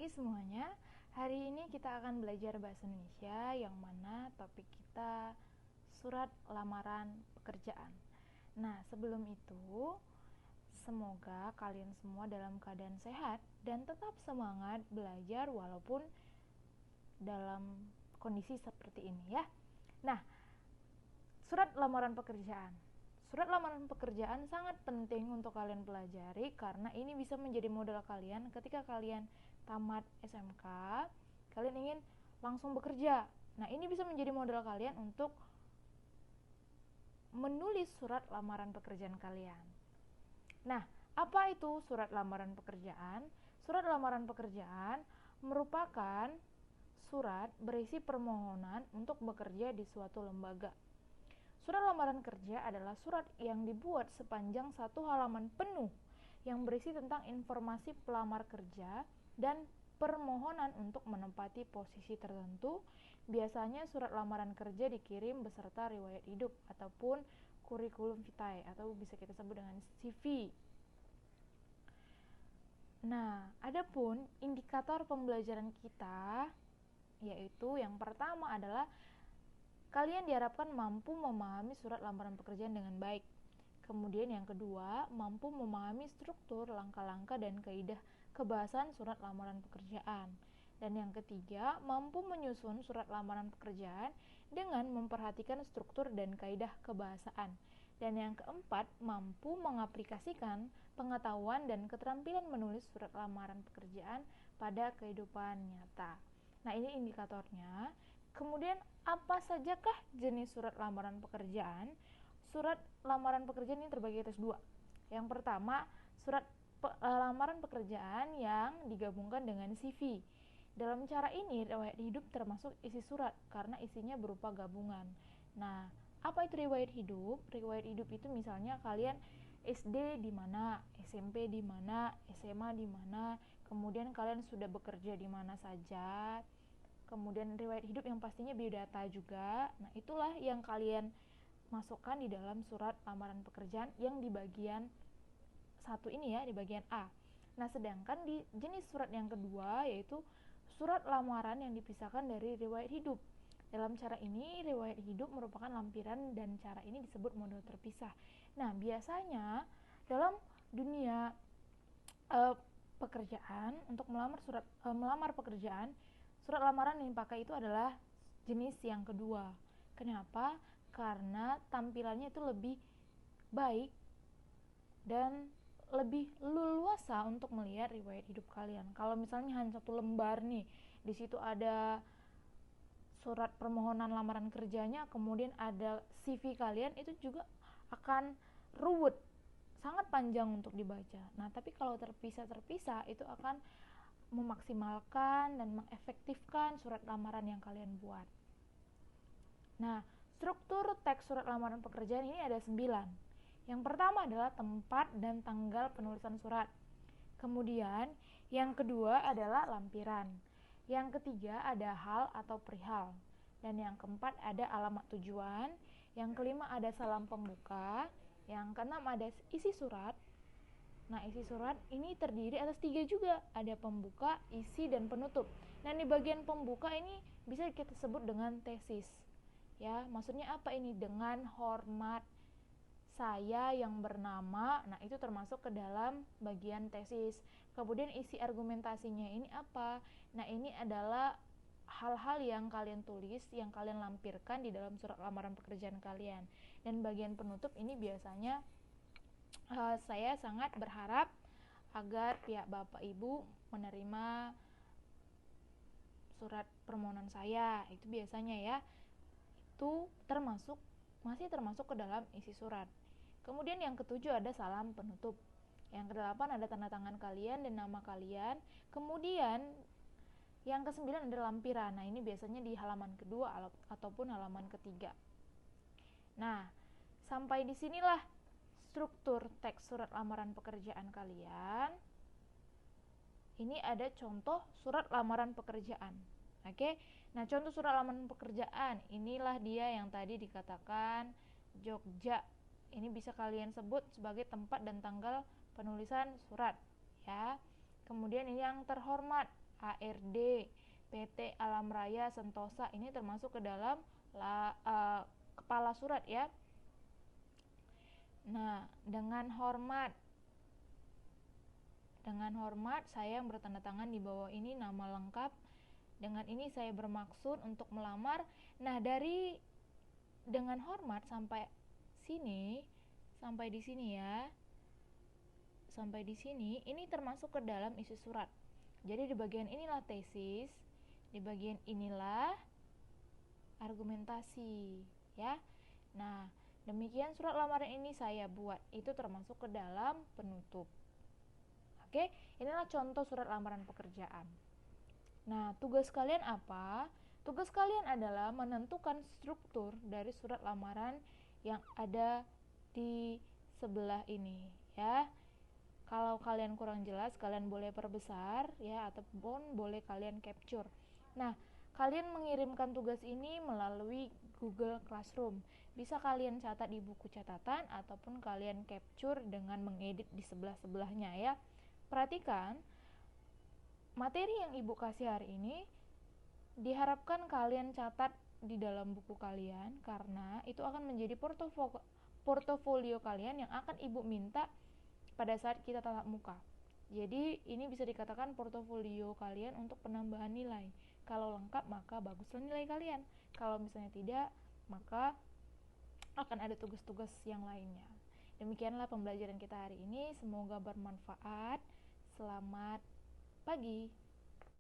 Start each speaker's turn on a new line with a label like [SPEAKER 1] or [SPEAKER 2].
[SPEAKER 1] pagi semuanya. Hari ini kita akan belajar bahasa Indonesia yang mana topik kita surat lamaran pekerjaan. Nah, sebelum itu, semoga kalian semua dalam keadaan sehat dan tetap semangat belajar walaupun dalam kondisi seperti ini ya. Nah, surat lamaran pekerjaan. Surat lamaran pekerjaan sangat penting untuk kalian pelajari karena ini bisa menjadi modal kalian ketika kalian tamat SMK, kalian ingin langsung bekerja. Nah, ini bisa menjadi modal kalian untuk menulis surat lamaran pekerjaan kalian. Nah, apa itu surat lamaran pekerjaan? Surat lamaran pekerjaan merupakan surat berisi permohonan untuk bekerja di suatu lembaga. Surat lamaran kerja adalah surat yang dibuat sepanjang 1 halaman penuh yang berisi tentang informasi pelamar kerja dan permohonan untuk menempati posisi tertentu. Biasanya surat lamaran kerja dikirim beserta riwayat hidup ataupun kurikulum vitae atau bisa kita sebut dengan CV. Nah, adapun indikator pembelajaran kita yaitu yang pertama adalah kalian diharapkan mampu memahami surat lamaran pekerjaan dengan baik. Kemudian yang kedua, mampu memahami struktur, langkah-langkah, dan kaidah kebahasan surat lamaran pekerjaan. Dan yang ketiga, mampu menyusun surat lamaran pekerjaan dengan memperhatikan struktur dan kaidah kebahasaan. Dan yang keempat, mampu mengaplikasikan pengetahuan dan keterampilan menulis surat lamaran pekerjaan pada kehidupan nyata. Nah, ini indikatornya. Kemudian, apa sajakah jenis surat lamaran pekerjaan? Surat lamaran pekerjaan ini terbagi atas 2. Yang pertama, surat lamaran pekerjaan yang digabungkan dengan CV. Dalam cara ini, riwayat hidup termasuk isi surat karena isinya berupa gabungan. Nah, apa itu riwayat hidup? Riwayat hidup itu misalnya kalian SD di mana, SMP di mana, SMA di mana, kemudian kalian sudah bekerja di mana saja. Kemudian riwayat hidup yang pastinya biodata juga. Nah, itulah yang kalian masukkan di dalam surat lamaran pekerjaan yang di bagian 1 ini ya, di bagian A. Nah, sedangkan di jenis surat yang kedua yaitu surat lamaran yang dipisahkan dari riwayat hidup. Dalam cara ini, riwayat hidup merupakan lampiran dan cara ini disebut model terpisah. Nah, biasanya dalam dunia pekerjaan untuk melamar pekerjaan, surat lamaran yang dipakai itu adalah jenis yang kedua. Kenapa? Karena tampilannya itu lebih baik dan lebih leluasa untuk melihat riwayat hidup kalian. Kalau misalnya hanya 1 lembar nih, di situ ada surat permohonan lamaran kerjanya, kemudian ada CV kalian, itu juga akan ruwet, sangat panjang untuk dibaca. Nah, tapi kalau terpisah-terpisah itu akan memaksimalkan dan mengefektifkan surat lamaran yang kalian buat. Nah, struktur teks surat lamaran pekerjaan ini ada 9. Yang pertama adalah tempat dan tanggal penulisan surat. Kemudian, yang kedua adalah lampiran. Yang ketiga ada hal atau perihal. Dan yang keempat ada alamat tujuan. Yang kelima ada salam pembuka. Yang keenam ada isi surat. Nah, isi surat ini terdiri atas 3 juga. Ada pembuka, isi, dan penutup. Nah, di bagian pembuka ini bisa kita sebut dengan tesis. Ya, maksudnya apa ini? Dengan hormat saya yang bernama. Nah, itu termasuk ke dalam bagian tesis. Kemudian isi argumentasinya ini apa? Nah, ini adalah hal-hal yang kalian tulis, yang kalian lampirkan di dalam surat lamaran pekerjaan kalian. Dan bagian penutup ini biasanya saya sangat berharap agar pihak Bapak Ibu menerima surat permohonan saya. Itu biasanya ya. Itu masih termasuk ke dalam isi surat. Kemudian yang ketujuh ada salam penutup. Yang kedelapan ada tanda tangan kalian dan nama kalian. Kemudian yang kesembilan ada lampiran. Nah, ini biasanya di halaman kedua ataupun halaman ketiga. Nah, sampai disinilah struktur teks surat lamaran pekerjaan kalian. Ini ada contoh surat lamaran pekerjaan. Oke. Nah, contoh surat lamaran pekerjaan, inilah dia yang tadi dikatakan Jogja. Ini bisa kalian sebut sebagai tempat dan tanggal penulisan surat, ya. Kemudian ini yang terhormat. ARD, PT Alam Raya Sentosa, ini termasuk ke dalam kepala surat ya. Nah, dengan hormat saya yang bertanda tangan di bawah ini nama lengkap. Dengan ini saya bermaksud untuk melamar. Nah, dengan hormat sampai di sini ya. Sampai di sini ini termasuk ke dalam isi surat. Jadi di bagian inilah tesis, di bagian inilah argumentasi ya. Nah, demikian surat lamaran ini saya buat, itu termasuk ke dalam penutup. Oke, inilah contoh surat lamaran pekerjaan. Nah, tugas kalian apa? Tugas kalian adalah menentukan struktur dari surat lamaran yang ada di sebelah ini ya. Kalau kalian kurang jelas, kalian boleh perbesar ya, ataupun boleh kalian capture. Nah, kalian mengirimkan tugas ini melalui Google Classroom. Bisa kalian catat di buku catatan ataupun kalian capture dengan mengedit di sebelah-sebelahnya ya. Perhatikan, materi yang Ibu kasih hari ini diharapkan kalian catat di dalam buku kalian, karena itu akan menjadi portofolio kalian yang akan Ibu minta pada saat kita tatap muka. Jadi ini bisa dikatakan portofolio kalian untuk penambahan nilai. Kalau lengkap maka baguslah nilai kalian. Kalau misalnya tidak, maka akan ada tugas-tugas yang lainnya. Demikianlah pembelajaran kita hari ini. Semoga bermanfaat. Selamat pagi.